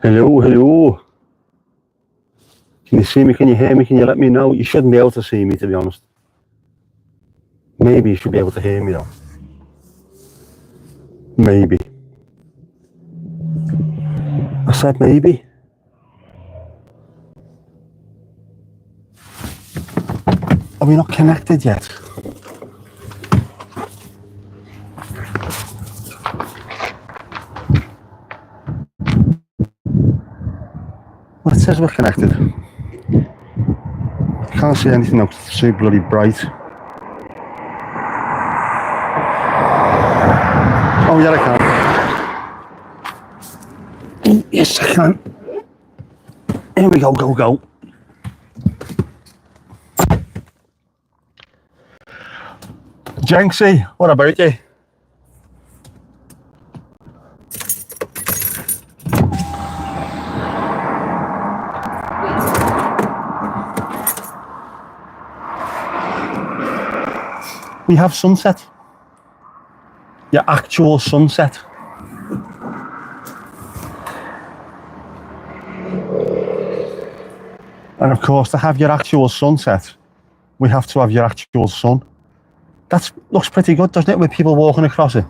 Hello, hello. Can you see me? Can you hear me? Can you let me know? You shouldn't be able to see me, to be honest. Maybe you should be able to hear me, though. Maybe. I said maybe. Are we not connected yet? Well, it says we're connected. I can't see anything else. It's so bloody bright. Oh, yeah, I can. Yes, I can. Here we go, go. Jenksy, what about you? We have sunset. Your actual sunset. And of course, to have your actual sunset, we have to have your actual sun. That looks pretty good, doesn't it, with people walking across it?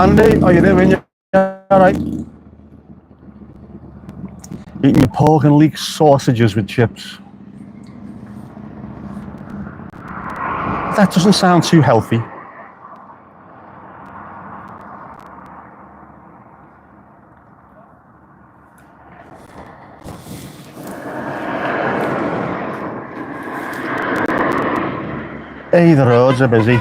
Andy, are you doing? You alright? Eating your pork and leek sausages with chips. That doesn't sound too healthy. Hey, the roads are busy.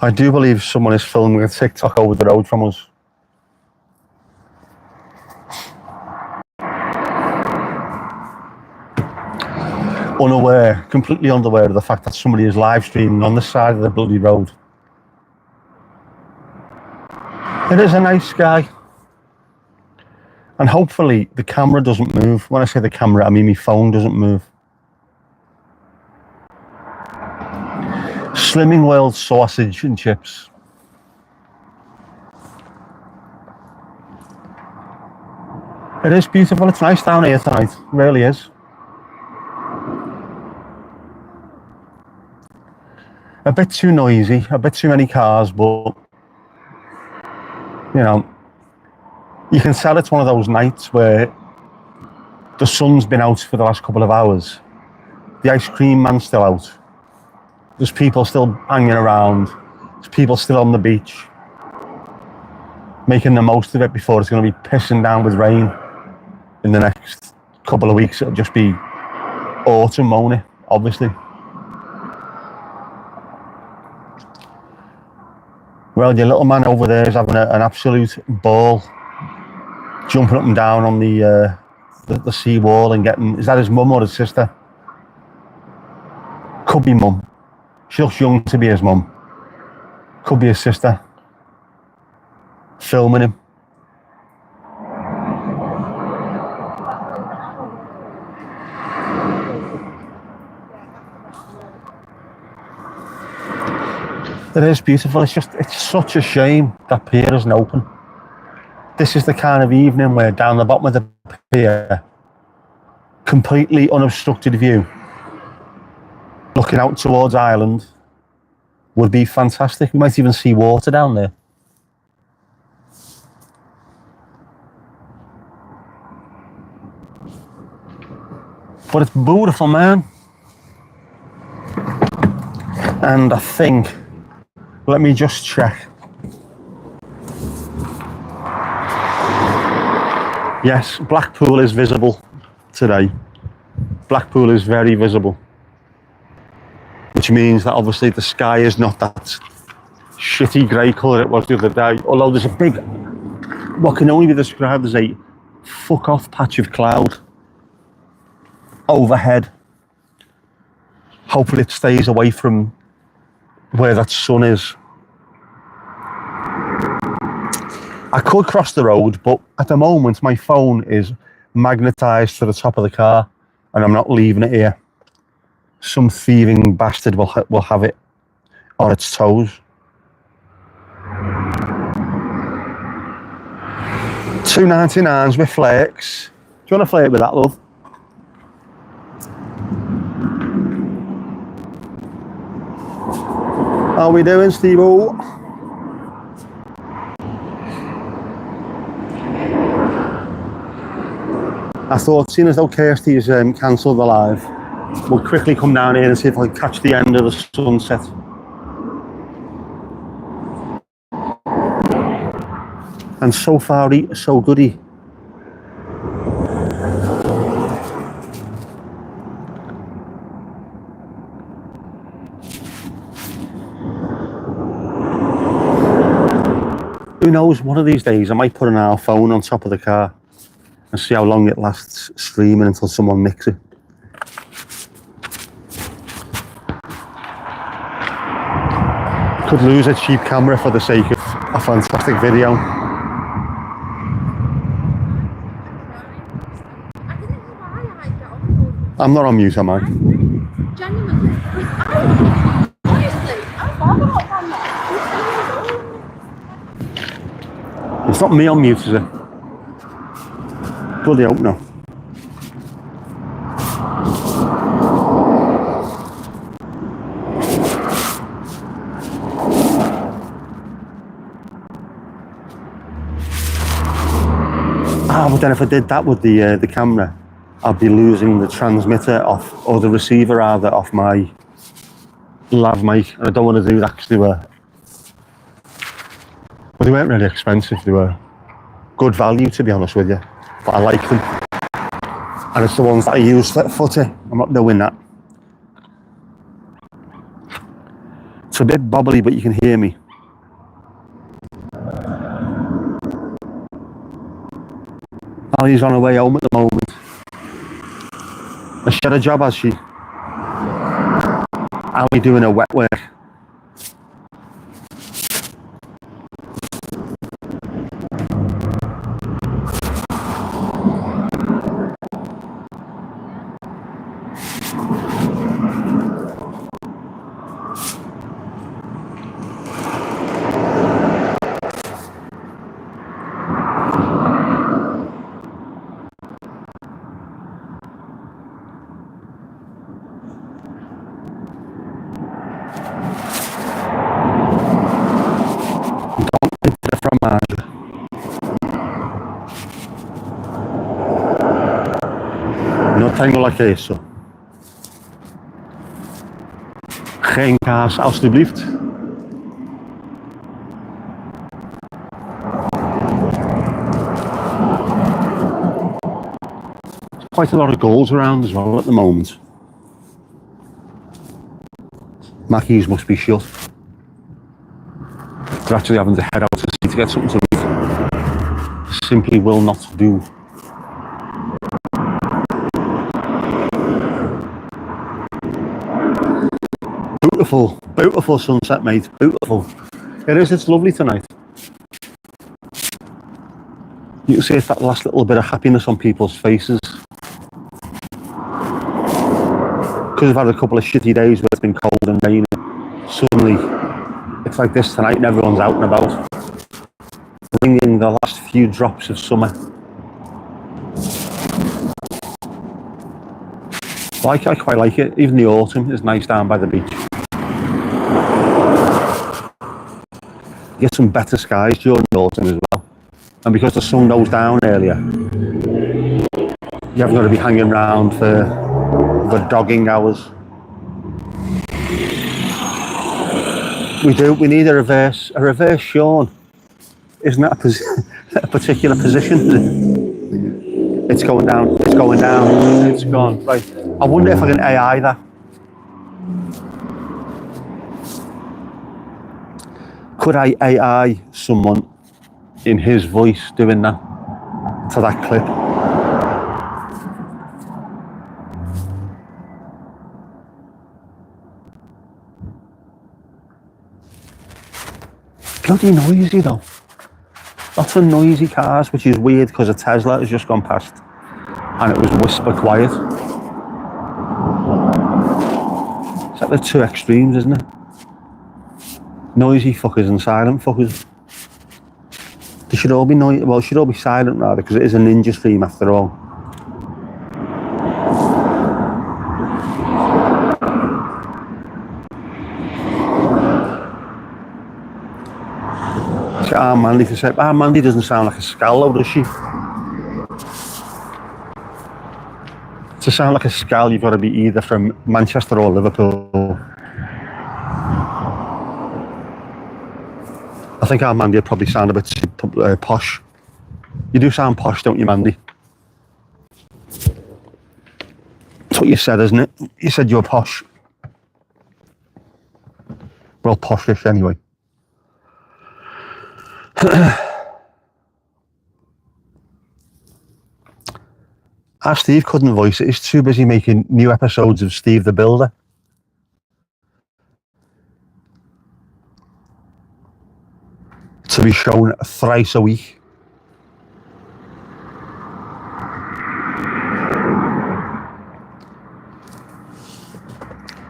I do believe someone is filming a TikTok over the road from us. Unaware, completely unaware of the fact that somebody is live streaming on the side of the bloody road. It is a nice sky. And hopefully the camera doesn't move. When I say the camera, I mean my phone doesn't move. Slimming World sausage and chips. It is beautiful. It's nice down here tonight. It really is. A bit too noisy, a bit too many cars, but you know, you can tell it's one of those nights where the sun's been out for the last couple of hours. The ice cream man's still out. There's people still hanging around. There's people still on the beach, making the most of it before it's going to be pissing down with rain in the next couple of weeks. It'll just be autumn, won't it? Obviously. Well, your little man over there is having an absolute ball, jumping up and down on the sea wall and getting. Is that his mum or his sister? Could be mum. She looks young to be his mum. Could be his sister. Filming him. It is beautiful. It's such a shame that pier isn't open. This is the kind of evening where down the bottom of the pier, completely unobstructed view, looking out towards Ireland, would be fantastic. We might even see water down there. But it's beautiful, man. And I think, let me just check. Yes, Blackpool is visible today. Blackpool is very visible. Which means that obviously the sky is not that shitty grey colour it was the other day. Although there's a big, what can only be described as a fuck off patch of cloud overhead. Hopefully it stays away from where that sun is. I could cross the road, but at the moment my phone is magnetised to the top of the car and I'm not leaving it here. Some thieving bastard will have it on its toes. $2.99s with flakes. Do you want a flake with that, love? How we doing, Steve-O? I thought, seeing as though Kirsty's cancelled the live, we'll quickly come down here and see if I can catch the end of the sunset. And so far, so goody. Who knows, one of these days I might put our phone on top of the car and see how long it lasts streaming until someone nicks it. Could lose a cheap camera for the sake of a fantastic video. I'm not on mute, am I? Genuinely. Honestly, It's not me on mute, is it? Bloody hope no. But then if I did that with the camera, I'd be losing the transmitter off, or the receiver rather, off my lav mic. And I don't want to do that because they weren't really expensive. They were good value, to be honest with you. But I like them. And it's the ones that I use for footy. I'm not doing that. It's a bit bobbly, but you can hear me. Ali's on her way home at the moment. Has she had a job, has she? Ali doing her wet work. No tengo la queso. Geen kaas, alstublieft. Quite a lot of goals around as well at the moment. Mackey's must be shut. They're actually having to head out to sea to get something to eat. Simply will not do. Beautiful, beautiful sunset, mate. Beautiful. It is, it's lovely tonight. You can see it's that last little bit of happiness on people's faces. Because we've had a couple of shitty days where it's been cold and raining. Suddenly, it's like this tonight and everyone's out and about. Bringing the last few drops of summer. I quite like it. Even the autumn is nice down by the beach. You get some better skies during the autumn as well. And because the sun goes down earlier, you haven't got to be hanging around for the dogging hours. We need a reverse Sean. Isn't that a particular position? It's going down, it's going down, it's gone. Right. I wonder if I can AI that. Could I AI someone in his voice doing that to that clip? Bloody noisy though. Lots of noisy cars, which is weird because a Tesla has just gone past and it was whisper quiet. It's like the two extremes, isn't it? Noisy fuckers and silent fuckers. They should all be noisy, well, should all be silent rather, because it is a ninja stream after all. Mandy to say, Mandy doesn't sound like a scal, does she? To sound like a scal, you've got to be either from Manchester or Liverpool. I think our Mandy would probably sound a bit posh. You do sound posh, don't you, Mandy? That's what you said, isn't it? You said you were posh. Well, poshish anyway. Steve couldn't voice it. He's too busy making new episodes of Steve the Builder. To be shown thrice a week.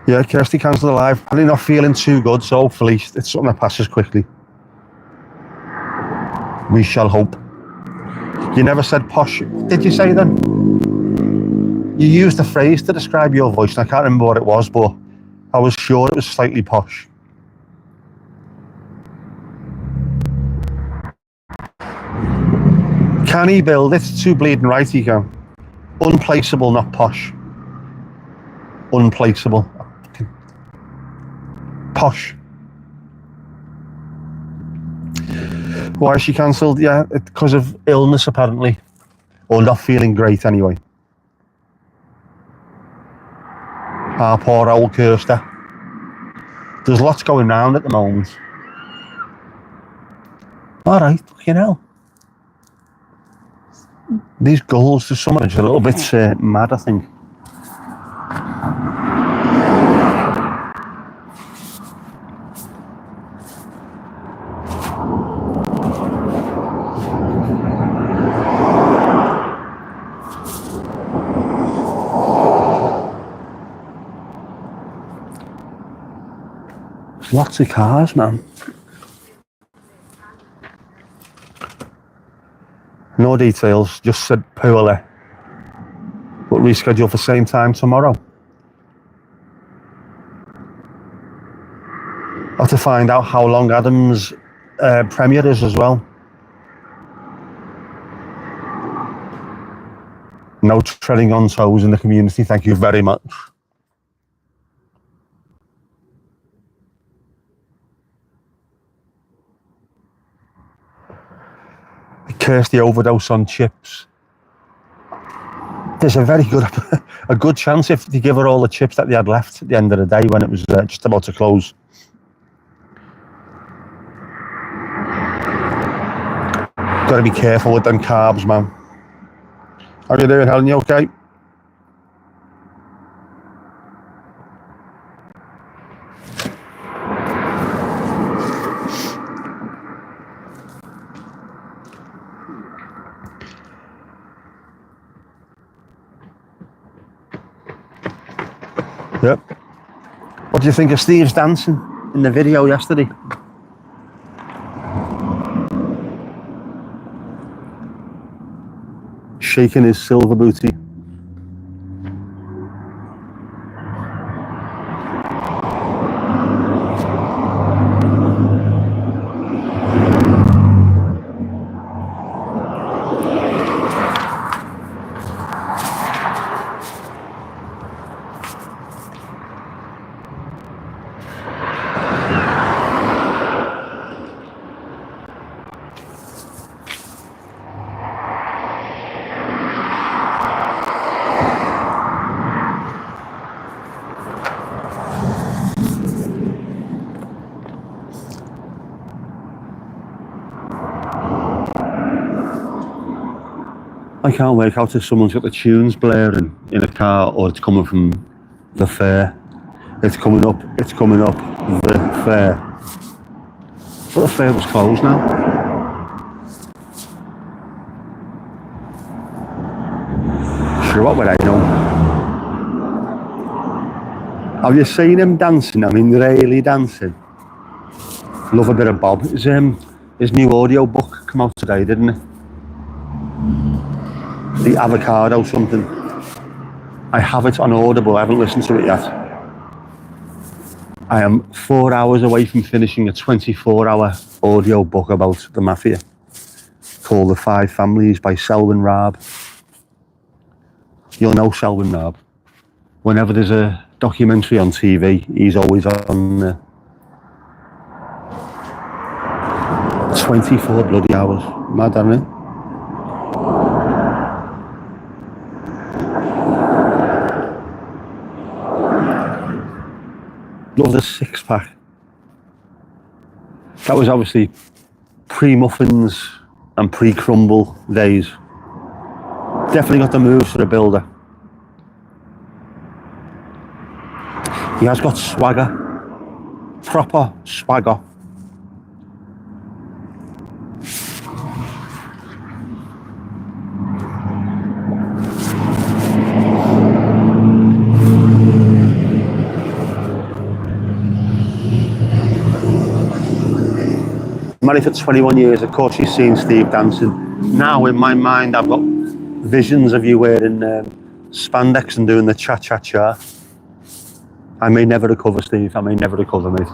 Yeah, Kirsty cancelled the live. Probably not feeling too good, so hopefully it's something that passes quickly. We shall hope. You never said posh, did you say then? You used a phrase to describe your voice, and I can't remember what it was, but I was sure it was slightly posh. Can he build it? Too bleeding right he can. Unplaceable, not posh. Unplaceable. Posh. Why is she cancelled? Yeah, because of illness apparently. Or not feeling great anyway. Our poor old Kirsty. There's lots going round at the moment. Alright, fucking hell. These goals to some are a little bit mad, I think. There's lots of cars, man. No details, just said poorly. But reschedule for same time tomorrow. I'll have to find out how long Adam's premiere is as well. No treading on toes in the community, thank you very much. Kirsty overdose on chips. There's a very good chance if they give her all the chips that they had left at the end of the day when it was just about to close. Got to be careful with them carbs, man. How you doing, Helen? You okay? Yep. What do you think of Steve's dancing in the video yesterday? Shaking his silver booty. I can't work out if someone's got the tunes blaring in a car or it's coming from the fair. It's coming up the fair. But the fair was closed now. sure what would I know. Have you seen him dancing? I mean, really dancing. Love a bit of Bob. His new audio book come out today, didn't it? The Avocado something. I have it on Audible. I haven't listened to it yet. I am 4 hours away from finishing a 24-hour audio book about the mafia called The Five Families by Selwyn Raab. You'll know Selwyn Raab. Whenever there's a documentary on TV, he's always on 24 bloody hours. Mad, isn't it? Love the six-pack. That was obviously pre-muffins and pre-crumble days. Definitely got the moves for a builder. He has got swagger. Proper swagger. Married for 21 years, of course you've seen Steve dancing. Now in my mind I've got visions of you wearing spandex and doing the cha-cha-cha. I may never recover, Steve. I may never recover, mate.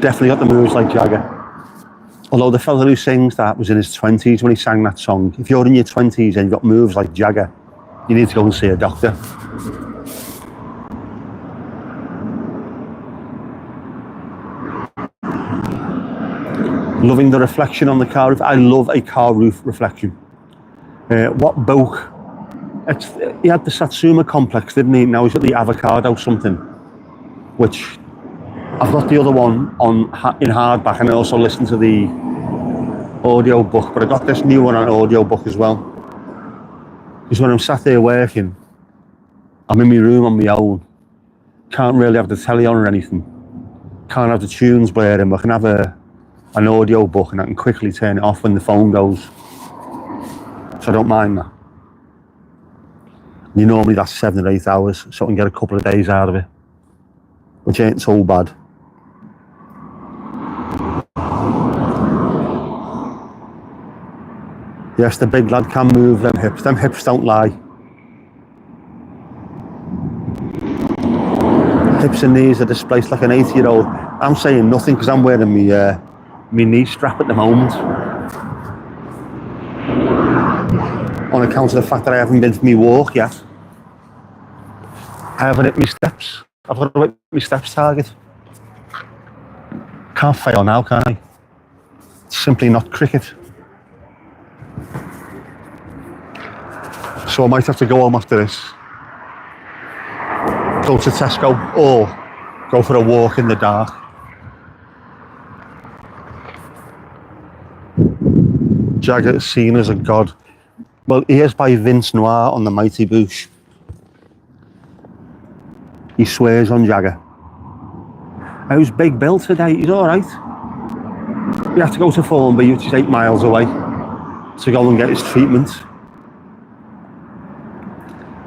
Definitely got the moves like Jagger. Although the fella who sings that was in his 20s when he sang that song. If you're in your 20s and you've got moves like Jagger, you need to go and see a doctor. Loving the reflection on the car roof. I love a car roof reflection. What bloke? He had the Satsuma complex, didn't he? Now he's got the Avocado something, which I've got the other one in hardback, and I also listened to the audio book, but I got this new one on audio book as well. Because when I'm sat there working, I'm in my room on my own. Can't really have the telly on or anything. Can't have the tunes blaring, but I can have an audio book and I can quickly turn it off when the phone goes. So I don't mind that. And normally that's 7 or 8 hours, so I can get a couple of days out of it, which ain't so bad. Yes, the big lad can move them hips. Them hips don't lie. Hips and knees are displaced like an 80-year-old. I'm saying nothing because I'm wearing my knee strap at the moment. On account of the fact that I haven't been for my walk yet. I haven't hit my steps. I've got to hit my steps target. Can't fail now, can I? It's simply not cricket. So I might have to go home after this, go to Tesco, or go for a walk in the dark. Jagger is seen as a god. Well, here's by Vince Noir on the Mighty Boosh. He swears on Jagger. How's Big Bill today? He's all right. We have to go to Formby, which is 8 miles away, to go and get his treatment.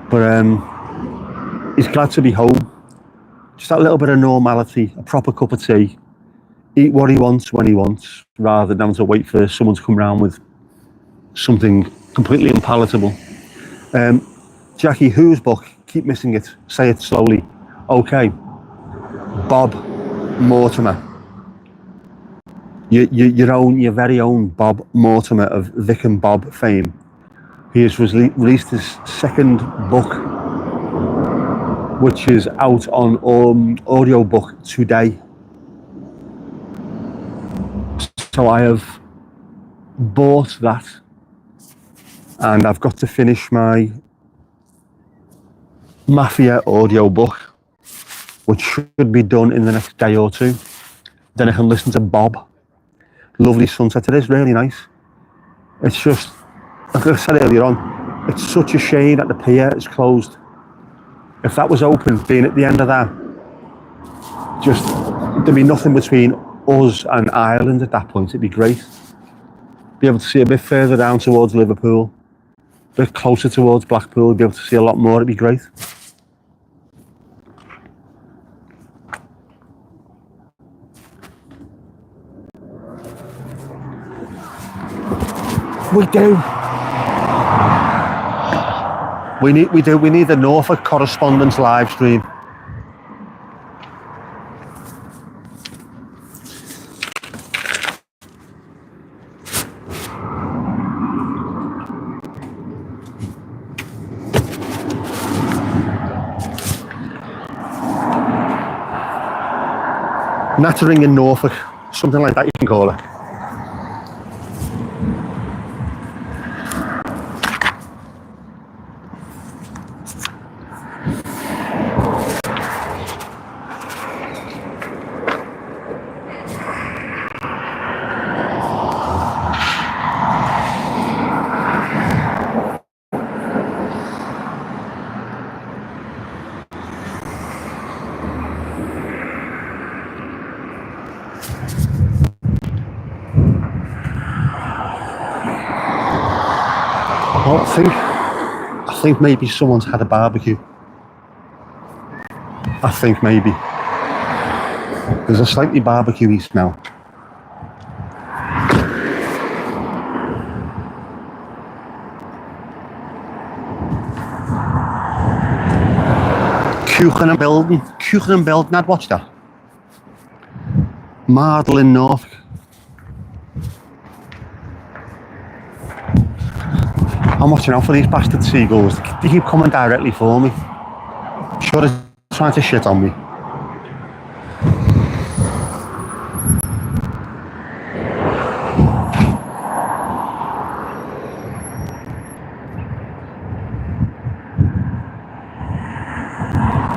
But he's glad to be home. Just that little bit of normality, a proper cup of tea. Eat what he wants when he wants, rather than having to wait for someone to come round with something completely unpalatable. Jackie, whose book? Keep missing it. Say it slowly. Okay. Bob Mortimer. Your very own Bob Mortimer of Vic and Bob fame. He has released his second book, which is out on audiobook today. So I have bought that, and I've got to finish my Mafia audiobook, which should be done in the next day or two. Then I can listen to Bob. Lovely sunset. It is really nice. It's just, like I said earlier on, it's such a shame that the pier is closed. If that was open, being at the end of that, just there'd be nothing between us and Ireland at that point, it'd be great. Be able to see a bit further down towards Liverpool, a bit closer towards Blackpool, be able to see a lot more, it'd be great. We do. We need the Norfolk correspondence live stream. Nattering in Norfolk, something like that you can call it. Well, I think maybe someone's had a barbecue. I think maybe. There's a slightly barbecue-y smell. Kuchen and Belden, I'd watch that. Mardle in Norfolk. I'm watching out for these bastard seagulls. They keep coming directly for me. Sure they're trying to shit on me.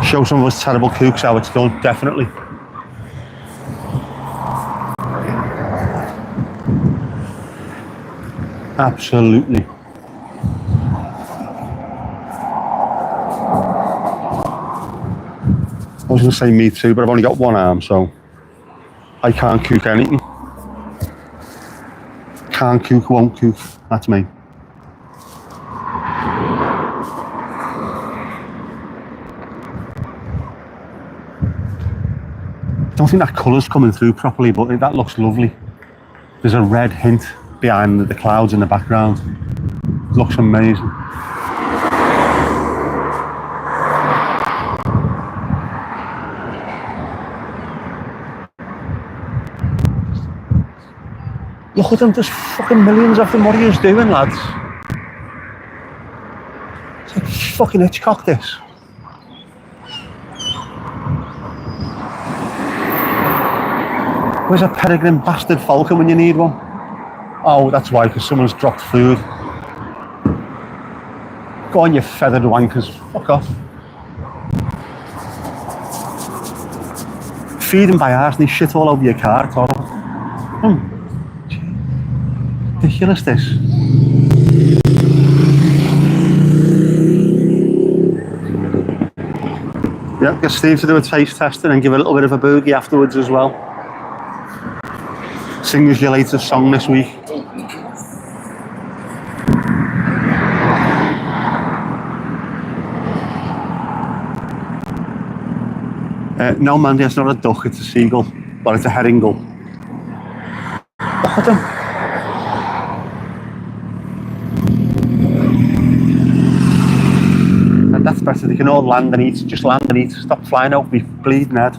Show some of us terrible kooks how it's done, definitely. Absolutely. I was going to say me too, but I've only got one arm, so I can't cook anything. Can't cook, won't cook. That's me. I don't think that colour's coming through properly, but that looks lovely. There's a red hint behind the clouds in the background. It looks amazing. Look at them, there's fucking millions of them. What are you doing, lads? It's like fucking Hitchcock, this. Where's a peregrine bastard falcon when you need one? Oh, that's why, because someone's dropped food. Go on, you feathered wankers. Fuck off. Feed them by arse and they shit all over your car. It's horrible. Ridiculous, this. Yeah, get Steve to do a taste test and then give a little bit of a boogie afterwards as well. Sing us your latest song this week. No, Mandy, it's not a duck, it's a seagull. Well, it's a herringull. Look at them. And that's better, they can all land and eat. Just land and eat. Stop flying out, be bleeding head.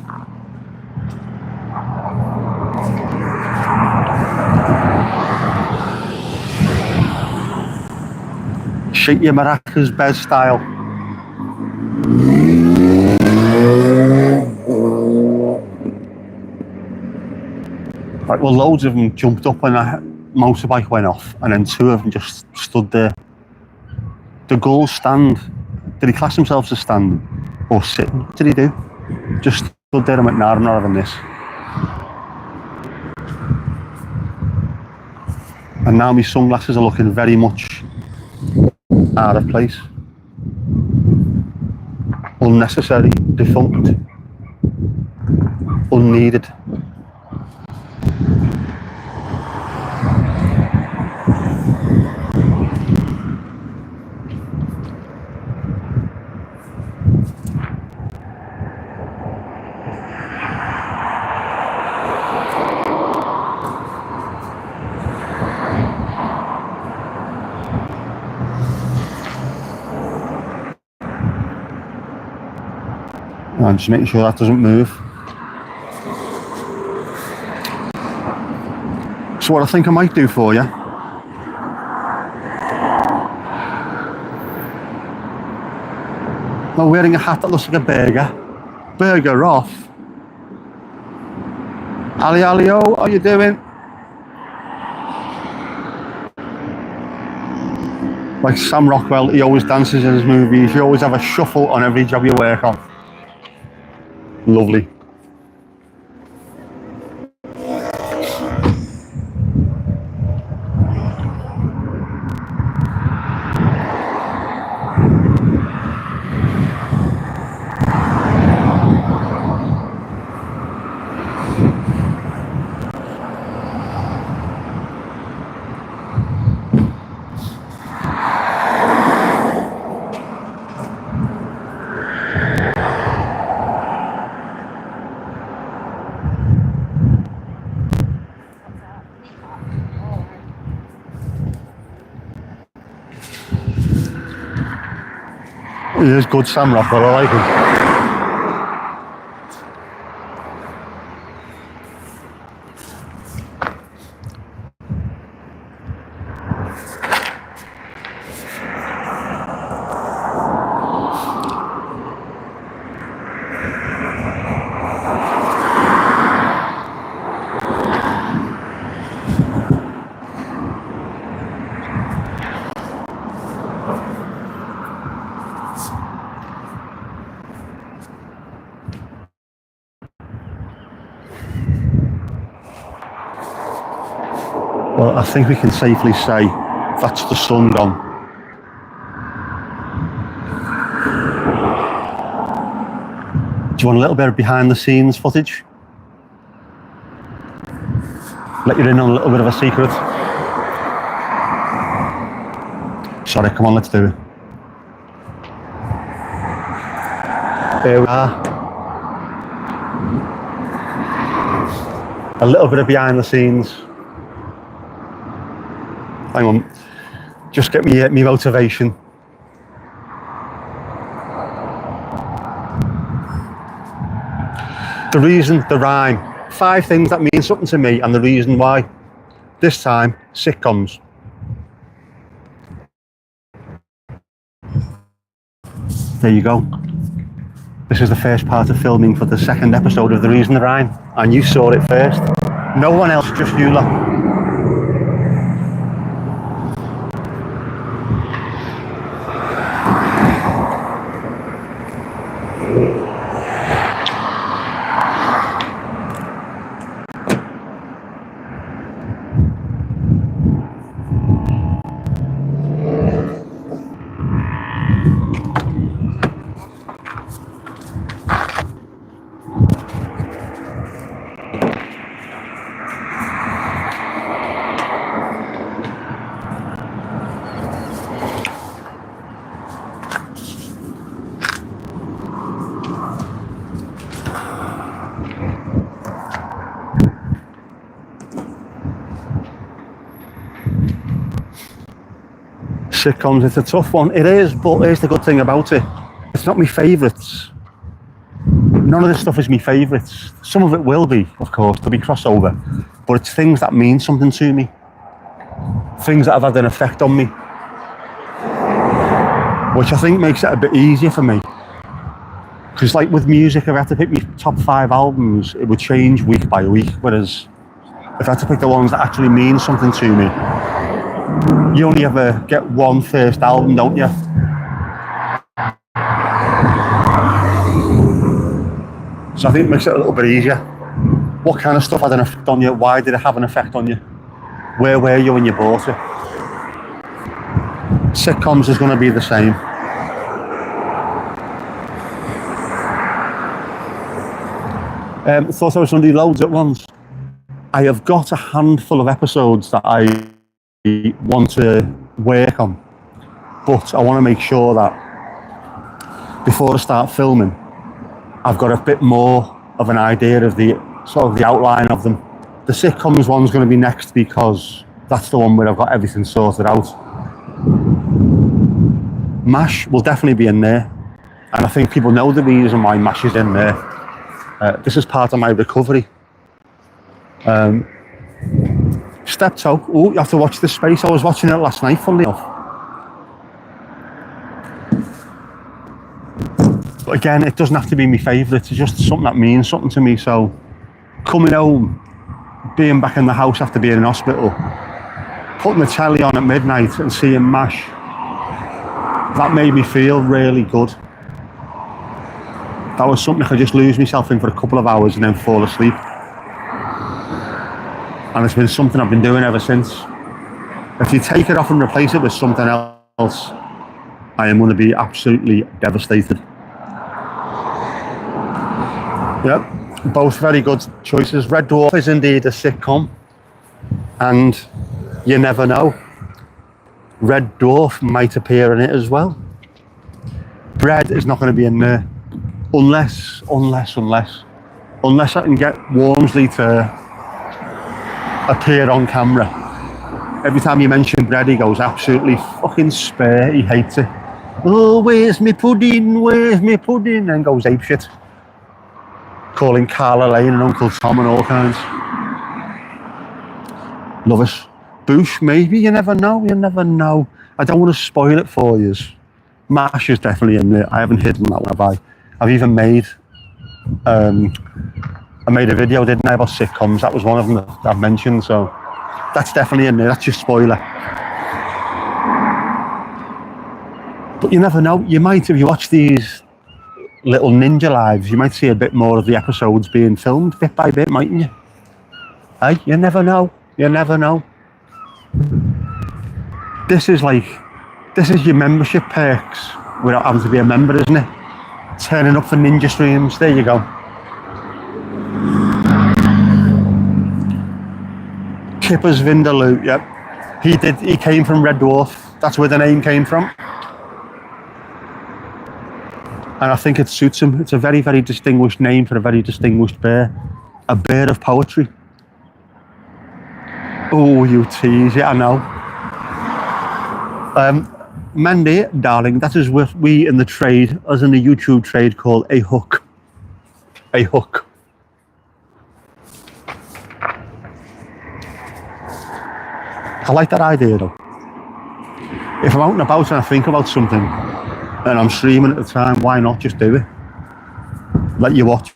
Shake your maracas, Bez style. Right, well, loads of them jumped up when that motorbike went off, and then two of them just stood there. The gulls stand. Did he class himself as standing or sitting? What did he do? Just stood there and went, nah, I'm not having this. And now my sunglasses are looking very much out of place. Unnecessary, defunct, unneeded. I'm just making sure that doesn't move. So what I think I might do for you, I'm wearing a hat that looks like a burger. Burger off. Ali Alio, how you doing? Like Sam Rockwell, he always dances in his movies. You always have a shuffle on every job you work on. Lovely. He is good, Sam Rockwell, I like him. Well, I think we can safely say that's the sun gone. Do you want a little bit of behind the scenes footage? Let you in on a little bit of a secret. Sorry, come on, let's do it. Here we are. A little bit of behind the scenes. Hang on, just get me motivation. The reason, the rhyme. 5 things that mean something to me and the reason why. This time, sitcoms. There you go. This is the first part of filming for the 2nd episode of The Reason, the Rhyme. And you saw it first. No one else, just you lot. Sitcoms, it's a tough one. It is, but here's the good thing about it. It's not my favourites. None of this stuff is my favourites. Some of it will be, of course, there'll be crossover. But it's things that mean something to me. Things that have had an effect on me. Which I think makes it a bit easier for me. Because like with music, if I had to pick my top 5 albums, it would change week by week. Whereas if I had to pick the ones that actually mean something to me, you only ever get one first album, don't you? So I think it makes it a little bit easier. What kind of stuff had an effect on you? Why did it have an effect on you? Where were you when you bought it? Sitcoms is going to be the same. Thought I was going to do loads at once. I have got a handful of episodes that I want to work on, but I want to make sure that before I start filming, I've got a bit more of an idea of the sort of the outline of them. The sitcoms one's going to be next because that's the one where I've got everything sorted out. MASH will definitely be in there. And I think people know the reason why MASH is in there. This is part of my recovery. Step toe. Oh, you have to watch this space. I was watching it last night, funnily enough. But again, it doesn't have to be my favourite. It's just something that means something to me. So coming home, being back in the house after being in hospital, putting the telly on at midnight and seeing MASH, that made me feel really good. That was something I could just lose myself in for a couple of hours and then fall asleep. And it's been something I've been doing ever since. If you take it off and replace it with something else, I am going to be absolutely devastated. Yep, both very good choices. Red Dwarf is indeed a sitcom, and you never know. Red Dwarf might appear in it as well. Bread is not going to be in there unless I can get Wormsley to appear on camera. Every time you mention bread, he goes absolutely fucking spare. He hates it. Oh, where's me pudding? Where's me pudding? And goes apeshit, calling Carla Lane and Uncle Tom and all kinds. Love it. Boosh, maybe. You never know. You never know. I don't want to spoil it for you. MASH is definitely in there. I haven't hidden that one, have I? I've even made I made a video, didn't I, about sitcoms. That was one of them that I've mentioned, so that's definitely in there. That's your spoiler. But you never know. You might, if you watch these little ninja lives, you might see a bit more of the episodes being filmed bit by bit, mightn't you? Hey, you never know. You never know. This is your membership perks without having to be a member, isn't it? Turning up for ninja streams. There you go. Kipper's Vindaloo, yep. He came from Red Dwarf. That's where the name came from. And I think it suits him. It's a very, very distinguished name for a very distinguished bear. A bear of poetry. Oh, you tease, yeah, I know. Mandy, darling, that is what we in the trade, as in the YouTube trade, call a hook. A hook. I like that idea though. If I'm out and about and I think about something and I'm streaming at the time, why not just do it? Let you watch.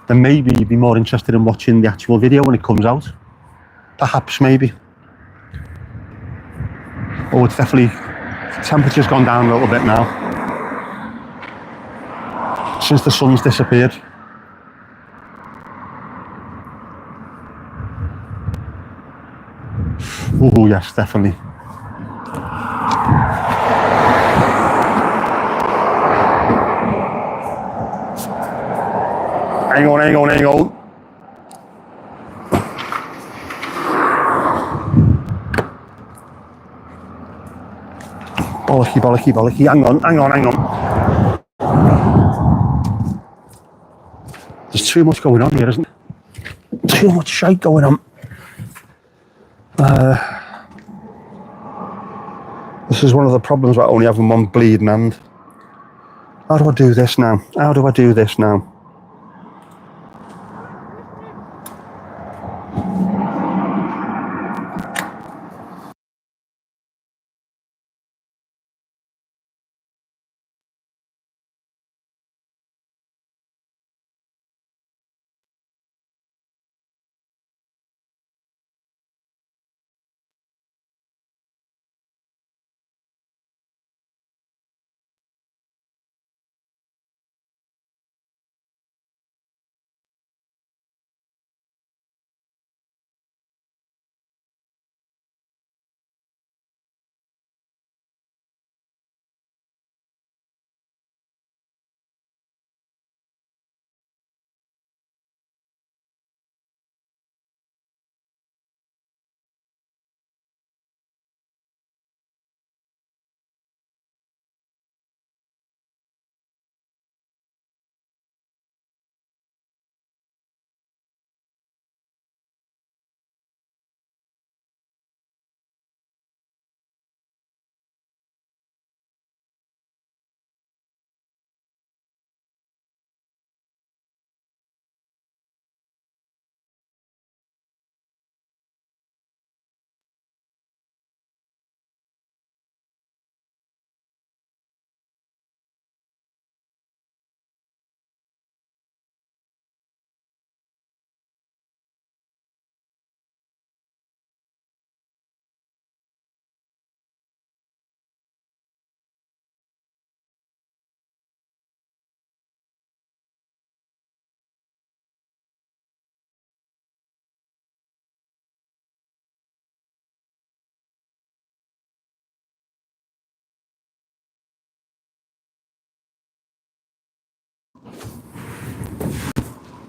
Then maybe you'd be more interested in watching the actual video when it comes out. Perhaps, maybe. Oh, it's definitely, the temperature's gone down a little bit now. Since the sun's disappeared. Oh, yes, definitely. Hang on. Bollocky. Hang on. There's too much going on here, isn't there? Too much shite going on. This is one of the problems about only having one bleeding hand. How do I do this now?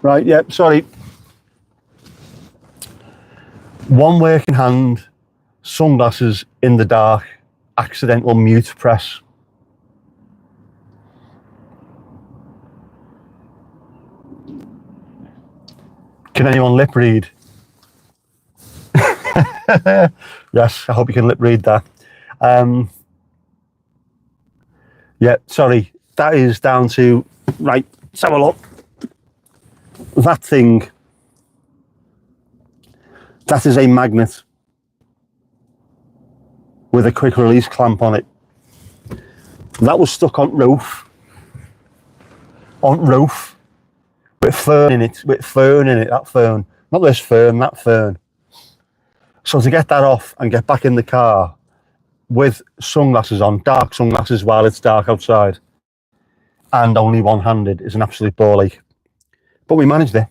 Right, yeah, sorry. One working hand, sunglasses in the dark, accidental mute press. Can anyone lip read? Yes, I hope you can lip read that. Yeah, sorry, that is down to, right, let's have a look. That thing, that is a magnet with a quick release clamp on it. That was stuck on roof, with fern in it, that fern. Not this fern, that fern. So to get that off and get back in the car with sunglasses on, dark sunglasses while it's dark outside, and only one-handed is an absolute ball ache. But we managed it.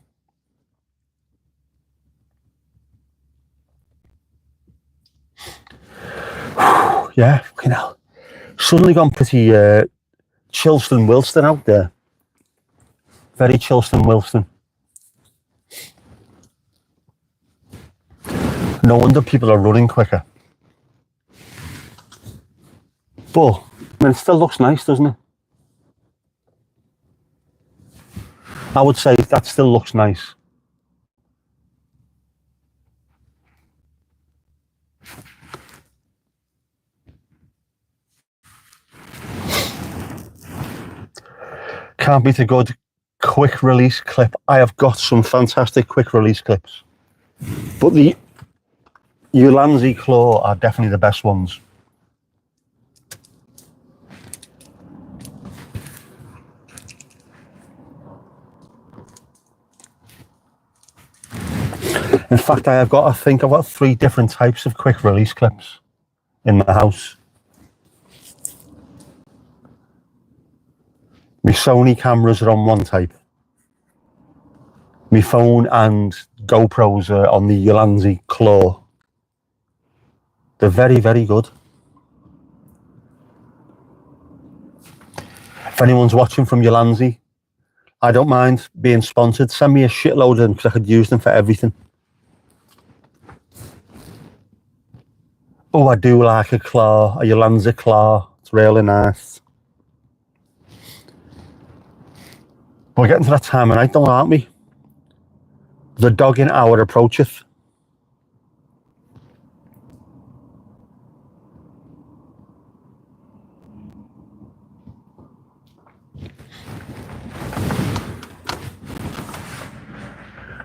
Yeah, fucking hell. Suddenly gone pretty Chilston Wilston out there. Very Chilston Wilston. No wonder people are running quicker. But, I mean, it still looks nice, doesn't it? I would say that still looks nice. Can't beat a good quick release clip. I have got some fantastic quick release clips. But the Ulanzi Claw are definitely the best ones. In fact, I think I've got 3 different types of quick release clips in my house. My Sony cameras are on one type. My phone and GoPros are on the Ulanzi Claw. They're very, very good. If anyone's watching from Ulanzi, I don't mind being sponsored. Send me a shitload of them because I could use them for everything. Oh, I do like a claw, a Ulanzi Claw. It's really nice. We're getting to that time of night, though, aren't we? The dogging hour approacheth.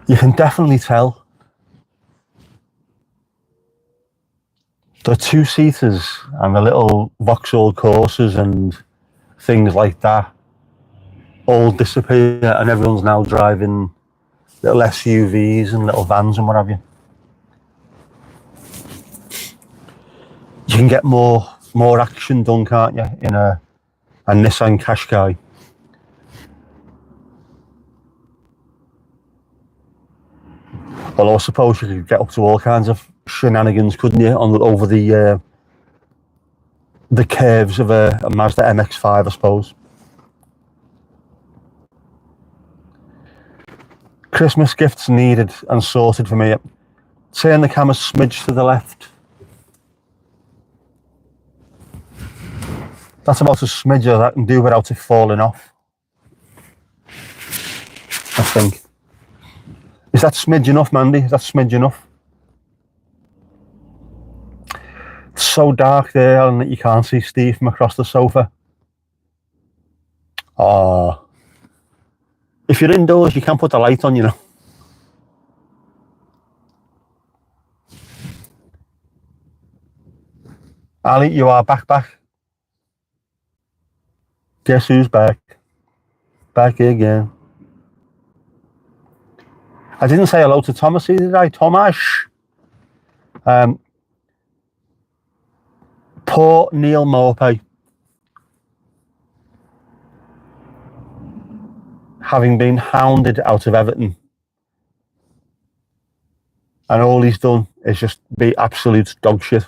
You can definitely tell the 2-seaters and the little Vauxhall Corsas and things like that all disappear, and everyone's now driving little SUVs and little vans and what have you. You can get more action done, can't you, in a Nissan Qashqai. Although I suppose you could get up to all kinds of shenanigans, couldn't you, over the curves of a Mazda MX-5, I suppose. Christmas gifts needed and sorted for me. Turn the camera smidge to the left. That's about as smidge as I can do without it falling off, I think. Is that smidge enough, Mandy? Is that smidge enough? It's so dark there, Alan, that you can't see Steve from across the sofa. Oh. If you're indoors, you can't put the light on, you know. Ali, you are back. Guess who's back? Back again. I didn't say hello to Thomas, did I? Thomas. Poor Neil Maupay. Having been hounded out of Everton. And all he's done is just be absolute dog shit.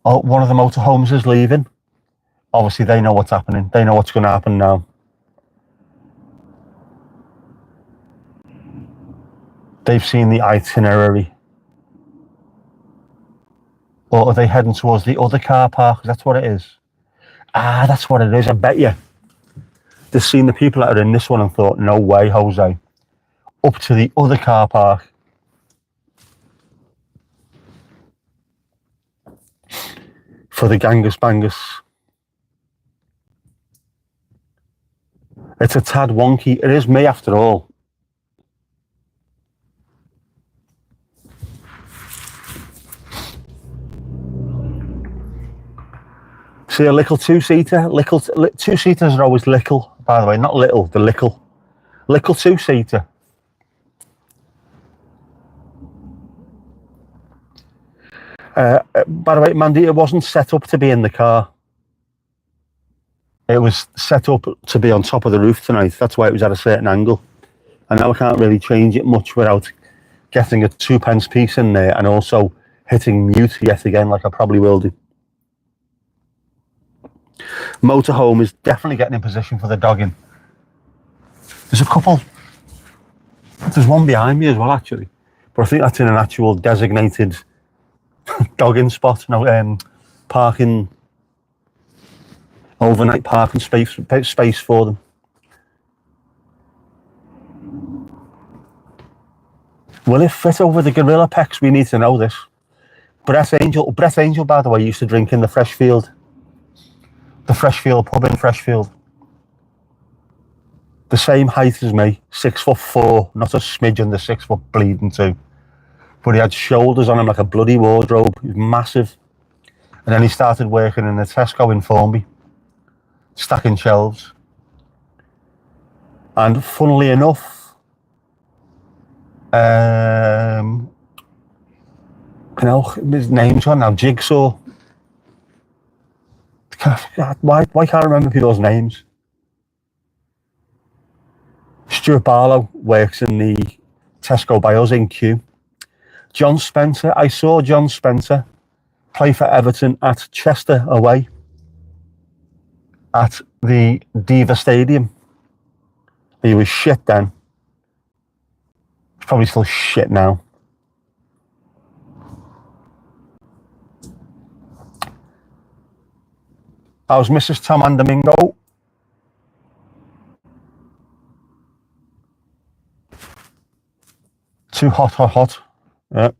Oh, one of the motorhomes is leaving. Obviously, they know what's happening. They know what's going to happen now. They've seen the itinerary. Or are they heading towards the other car park? That's what it is. Ah, that's what it is. I bet you. They've seen the people that are in this one and thought, no way, Jose. Up to the other car park. For the Gangus Bangus. It's a tad wonky. It is me after all. See a little two-seater? Two-seaters are always little, by the way. Not little, the little. Little two-seater. By the way, Mandy, it wasn't set up to be in the car. It was set up to be on top of the roof tonight. That's why it was at a certain angle. And now I can't really change it much without getting a 2p piece in there and also hitting mute yet again, like I probably will do. Motorhome is definitely getting in position for the dogging. There's a couple. There's one behind me as well, actually. But I think that's in an actual designated dogging spot. No, parking, overnight parking space for them. Will it fit over the gorilla pecs? We need to know this. Brett Angel, by the way, used to drink in the Freshfield pub in Freshfield. The same height as me, 6'4", not a smidge under 6 foot bleeding too. But he had shoulders on him like a bloody wardrobe. He was massive. And then he started working in the Tesco in Formby, stacking shelves. And funnily enough, you know, his name's on now, Jigsaw. Why can't I remember people's names? Stuart Barlow works in the Tesco by us in Kew. John Spencer, I saw John Spencer play for Everton at Chester away at the Diva Stadium. He was shit then. He's probably still shit now. How's Mrs. Tom and Domingo? Too hot. Yeah.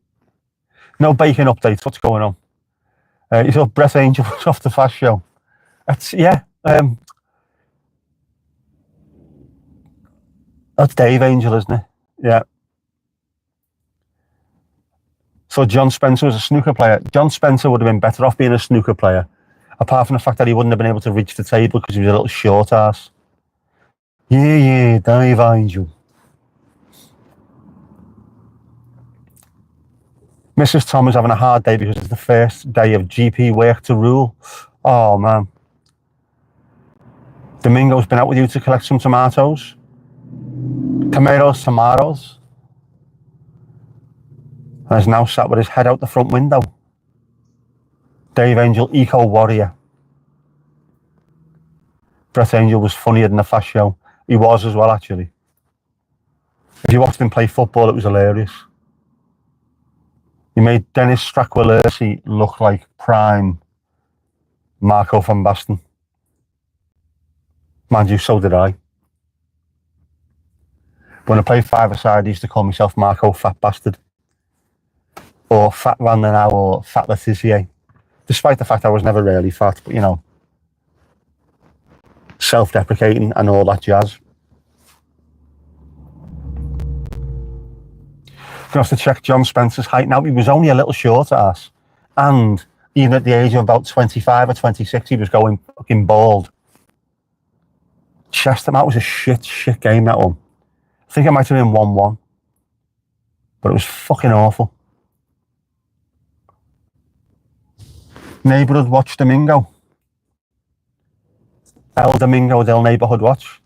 No bacon updates. What's going on? You saw Brett Angel was off the Fast Show. That's that's Dave Angel, isn't it? Yeah. So John Spencer was a snooker player. John Spencer would have been better off being a snooker player, apart from the fact that he wouldn't have been able to reach the table because he was a little short ass. Yeah, Dave Angel. Mrs. Tom is having a hard day because it's the first day of GP work to rule. Oh, man. Domingo's been out with you to collect some tomatoes. Tomatoes. And is now sat with his head out the front window. Dave Angel, Eco Warrior. Brett Angel was funnier than the Fast Show. He was as well, actually. If you watched him play football, it was hilarious. He made Dennis Stracquilursi look like prime Marco van Basten. Mind you, so did I. When I played five-a-side, I used to call myself Marco Fat Bastard. Or Fat Randanau or Fat Letizier. Despite the fact I was never really fat, but you know, self-deprecating and all that jazz. Going to have to check John Spencer's height. Now, he was only a little short ass. And even at the age of about 25 or 26, he was going fucking bald. Chester, that was a shit game, that one. I think it might have been 1-1. But it was fucking awful. Neighbourhood Watch Domingo. El Domingo del Neighbourhood Watch.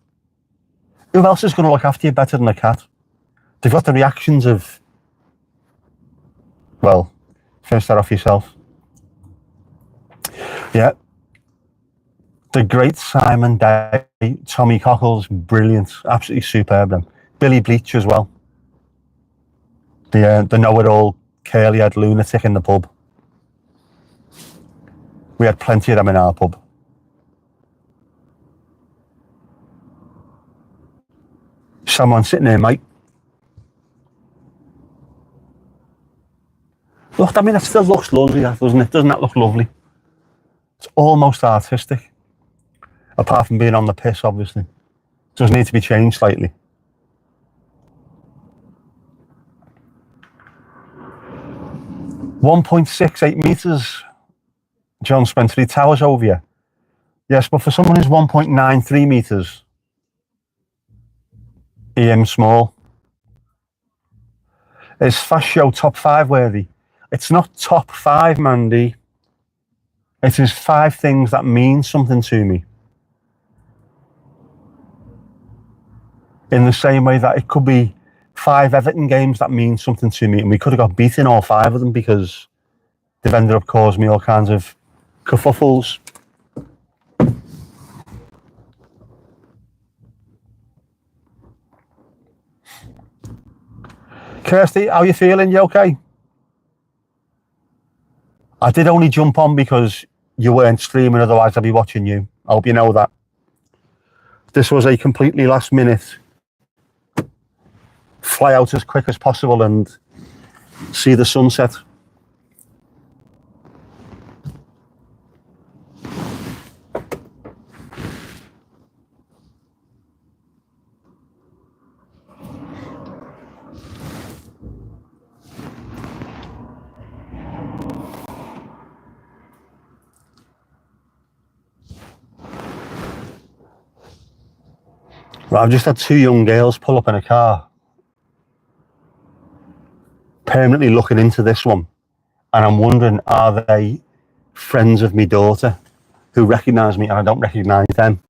Who else is going to look after you better than a cat? They've got the reactions of... Well, finish that off yourself. Yeah. The great Simon Day, Tommy Cockles, brilliant, absolutely superb. Them. Billy Bleach as well. The know-it-all, curly-haired lunatic in the pub. We had plenty of them in our pub. Someone sitting there, mate. Look, I mean, that still looks lovely, that, doesn't it? Doesn't that look lovely? It's almost artistic. Apart from being on the piss, obviously. It does need to be changed slightly. .168 metres, John Spencer. He towers over you. Yes, but for someone who's 1.93 metres, he aims small. Is Fast Show top 5 worthy? It's not top 5, Mandy. It is 5 things that mean something to me. In the same way that it could be 5 Everton games that mean something to me, and we could have got beaten all 5 of them because they've ended up causing me all kinds of kerfuffles. Kirsty, how you feeling? You okay? I did only jump on because you weren't streaming, otherwise I'd be watching you. I hope you know that. This was a completely last minute fly out as quick as possible and see the sunset. Right, I've just had 2 young girls pull up in a car, permanently looking into this one, and I'm wondering, are they friends of my daughter who recognise me and I don't recognise them,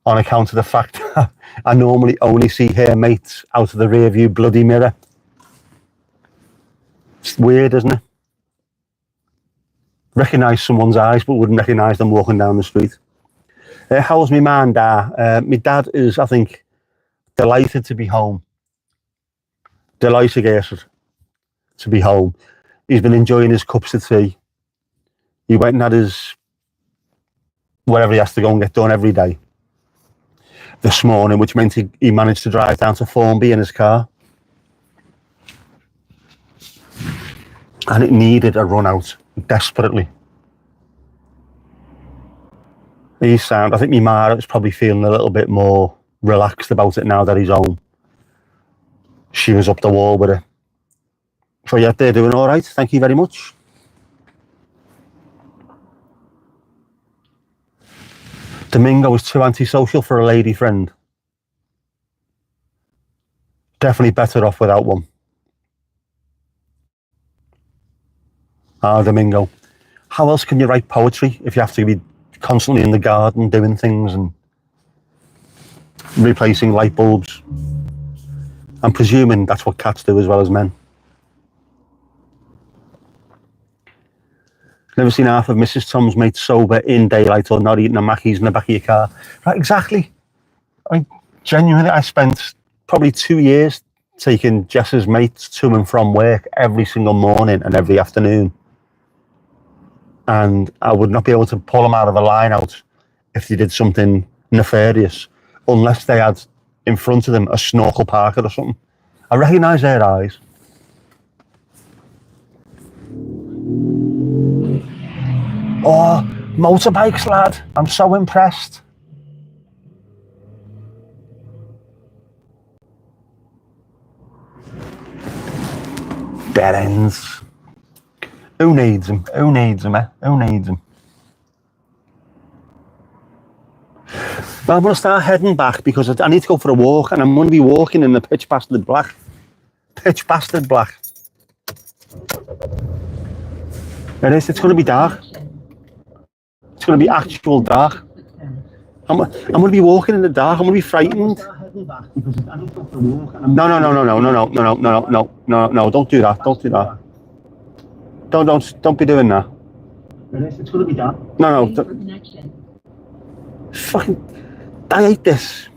on account of the fact I normally only see her mates out of the rear view bloody mirror. It's weird, isn't it? Recognise someone's eyes but wouldn't recognise them walking down the street. How's my man, Dad? My dad is, I think, delighted to be home. Delighted to be home. He's been enjoying his cups of tea. He went and had his whatever he has to go and get done every day this morning, which meant he managed to drive down to Formby in his car. And it needed a run out desperately. He's sound. I think my Mara is probably feeling a little bit more relaxed about it now that he's home. She was up the wall with it. So yeah, they're doing all right. Thank you very much. Domingo is too antisocial for a lady friend. Definitely better off without one. Domingo. How else can you write poetry if you have to be constantly in the garden doing things and replacing light bulbs? I'm presuming that's what cats do as well as men. Never seen half of Mrs. Tom's mates sober in daylight or not eating a Mackey's in the back of your car. Right, exactly. Genuinely, I spent probably 2 years taking Jess's mates to and from work every single morning and every afternoon. And I would not be able to pull them out of a line out if they did something nefarious, unless they had in front of them a snorkel parker or something. I recognise their eyes. Oh, motorbikes, lad. I'm so impressed. Dead ends. Who needs them? Who needs them, eh? Who needs them? But I'm going to start heading back because I need to go for a walk, and I'm going to be walking in the pitch bastard black. Pitch bastard black. It is. It's going to be dark. It's going to be actual dark. I'm going to be walking in the dark. I'm going to be frightened. No. Don't do that. Don't do that. Don't be doing that. It's going to be that. No, no. Fucking. I hate this.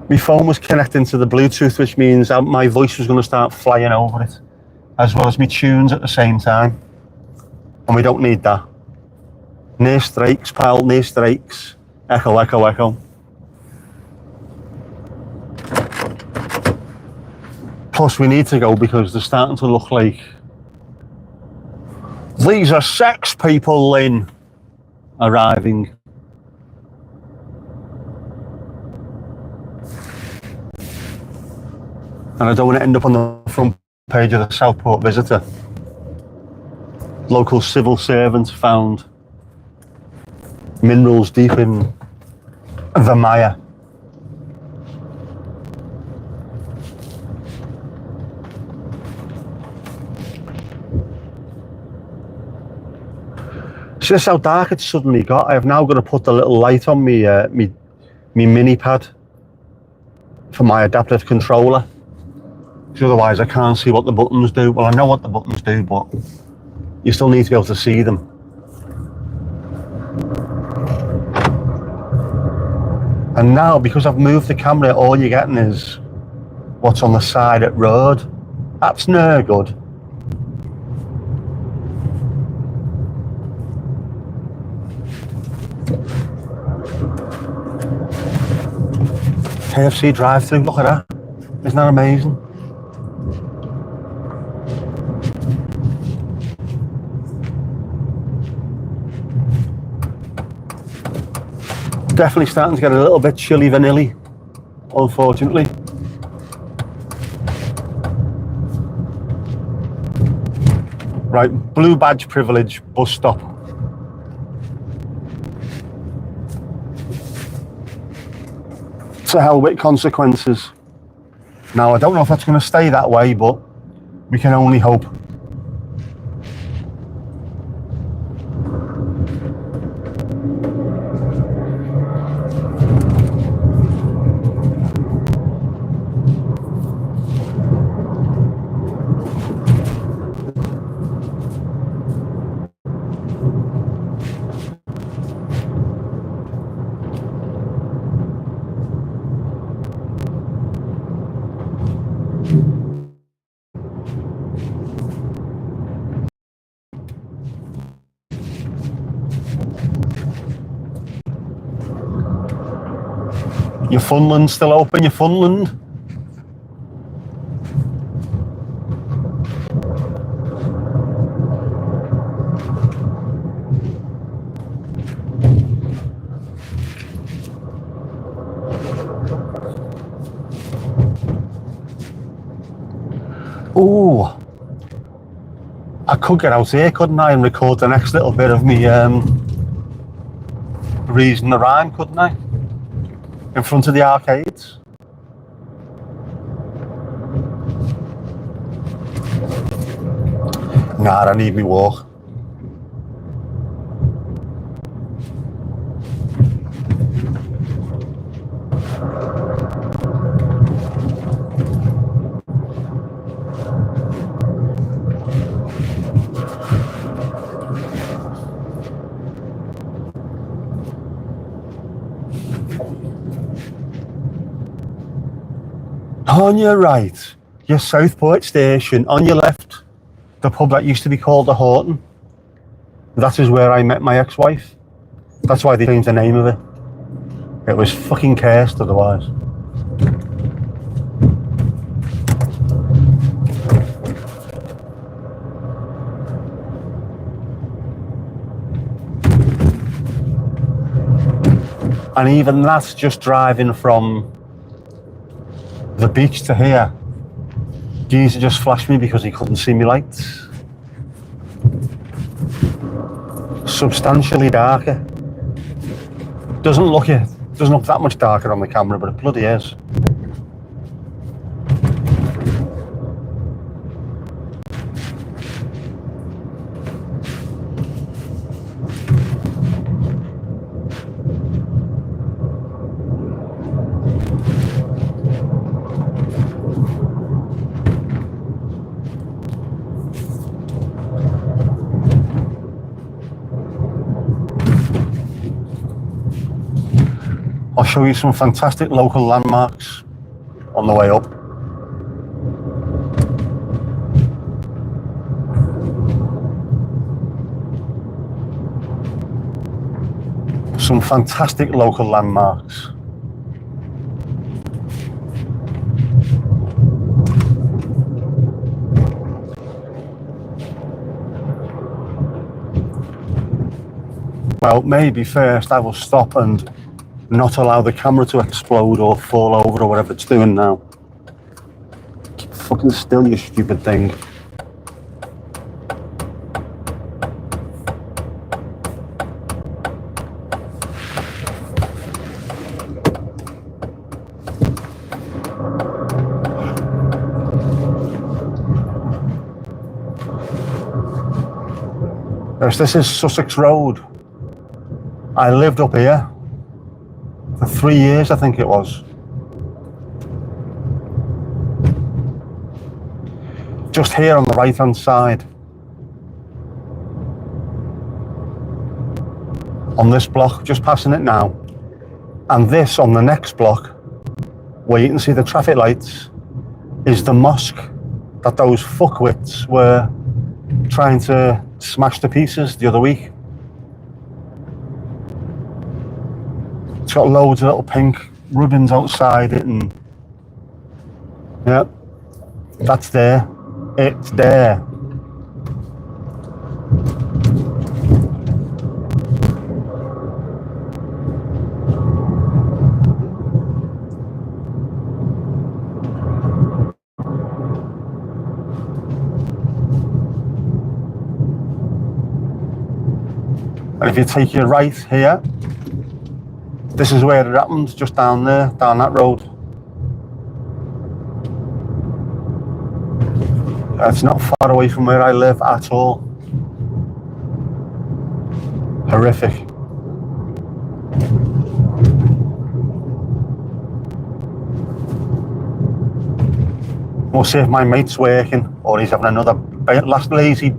My phone was connecting to the Bluetooth, which means my voice was going to start flying over it, as well as my tunes at the same time. And we don't need that. No strikes, pal, no strikes. Echo, echo, echo. Plus, we need to go because they're starting to look like these are sex people in arriving. And I don't want to end up on the front page of the Southport Visitor. Local civil servant found minerals deep in the mire. See this how dark it's suddenly got? I have now got to put the little light on me mini pad for my adaptive controller. Because otherwise I can't see what the buttons do. Well, I know what the buttons do, but you still need to be able to see them. And now, because I've moved the camera, all you're getting is what's on the side at road. That's no good. KFC drive-thru, look at that. Isn't that amazing? Definitely starting to get a little bit chilly vanilly, unfortunately. Right, blue badge privilege, bus stop. To hell with consequences. Now, I don't know if that's going to stay that way, but we can only hope. Your Funland still open, your Funland? Ooh, I could get out here, couldn't I, and record the next little bit of me reason the rhyme, couldn't I? In front of the arcades. Nah, I need me walk. On your right, your Southport station. On your left, the pub that used to be called the Horton. That is where I met my ex-wife. That's why they changed the name of it. It was fucking cursed otherwise. And even that's just driving from the beach to here. Geezer just flashed me because he couldn't see me lights. Substantially darker. Doesn't look that much darker on the camera, but it bloody is. show you some fantastic local landmarks on the way up. Some fantastic local landmarks. Well, maybe first I will stop and not allow the camera to explode or fall over or whatever it's doing now. Keep fucking still, you stupid thing. Yes, this is Sussex Road. I lived up here for 3 years, I think it was. Just here on the right hand side. On this block, just passing it now. And this on the next block, where you can see the traffic lights, is the mosque that those fuckwits were trying to smash to pieces the other week. It's got loads of little pink ribbons outside it, and yeah, that's there. It's there. And if you take your right here, this is where it happened, just down there, down that road. It's not far away from where I live at all. Horrific. We'll see if my mate's working or he's having another last lazy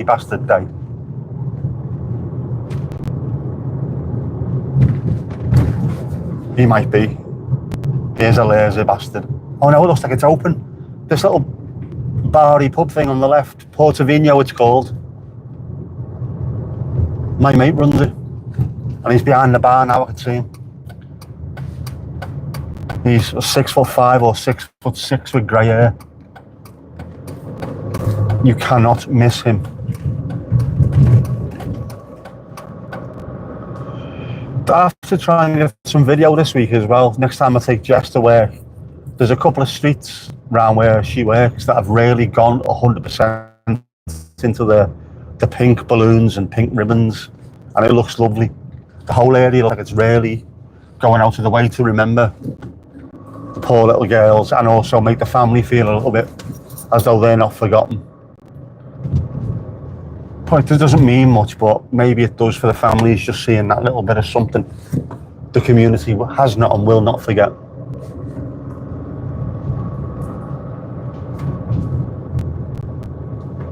bastard day. He might be. Here's a lazy bastard. Oh no, it looks like it's open. This little bar-y pub thing on the left, Portovino it's called. My mate runs it. And he's behind the bar now, I can see him. He's 6'5" or 6'6" with grey hair. You cannot miss him. I have to try and get some video this week as well. Next time I take Jess to work, there's a couple of streets around where she works that have really gone 100% into the pink balloons and pink ribbons, and it looks lovely. The whole area looks like it's really going out of the way to remember the poor little girls and also make the family feel a little bit as though they're not forgotten. It doesn't mean much, but maybe it does for the families, just seeing that little bit of something the community has not and will not forget.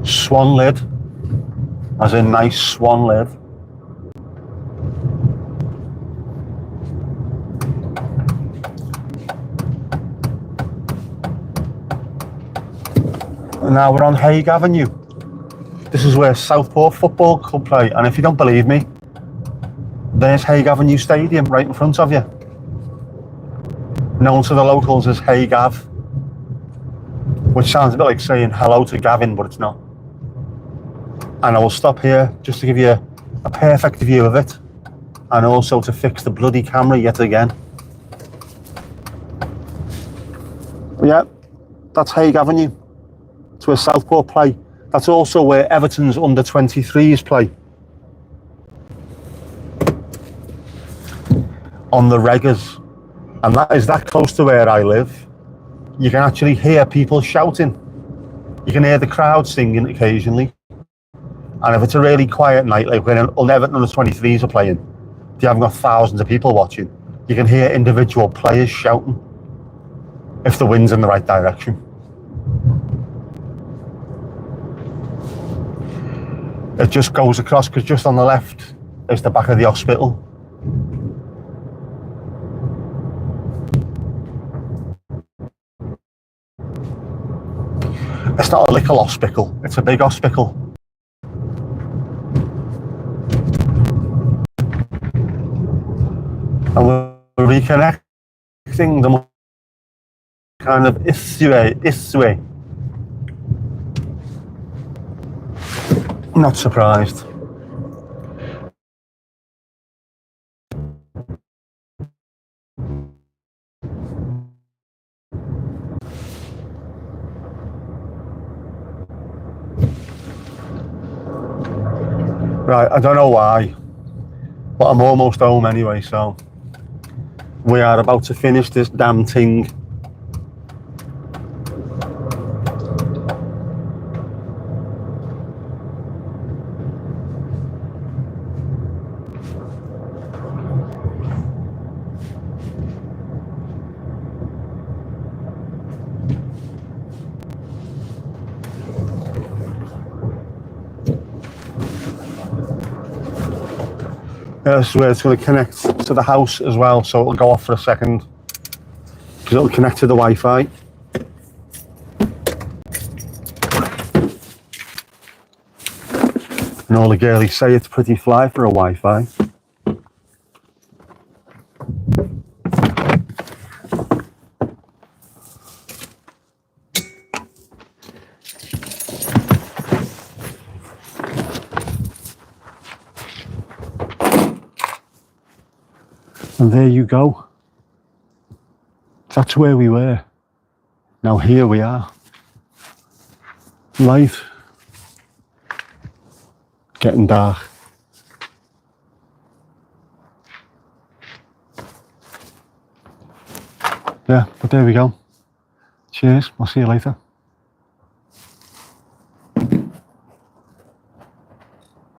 Swan lid, as in nice swan lid. And now we're on Hague Avenue. This is where Southport Football Club play, and if you don't believe me, there's Hague Avenue Stadium right in front of you. Known to the locals as Hague Ave, which sounds a bit like saying hello to Gavin, but it's not. And I will stop here just to give you a perfect view of it, and also to fix the bloody camera yet again. But yeah, that's Hague Avenue. It's where Southport play. That's also where Everton's under-23s play. On the Reggers. And that is that close to where I live. You can actually hear people shouting. You can hear the crowd singing occasionally. And if it's a really quiet night, like when Everton under-23s are playing, you haven't got thousands of people watching, you can hear individual players shouting if the wind's in the right direction. It just goes across, because just on the left is the back of the hospital. It's not a little hospital, it's a big hospital. And we're reconnecting the kind of issue. Not surprised. Right, I don't know why, but I'm almost home anyway, so we are about to finish this damn thing. This is where it's going to connect to the house as well, so it'll go off for a second because it'll connect to the Wi-Fi. And all the girlies say it's pretty fly for a Wi-Fi. And there you go. That's where we were. Now here we are. Light. Getting dark. Yeah, but there we go. Cheers. I'll see you later.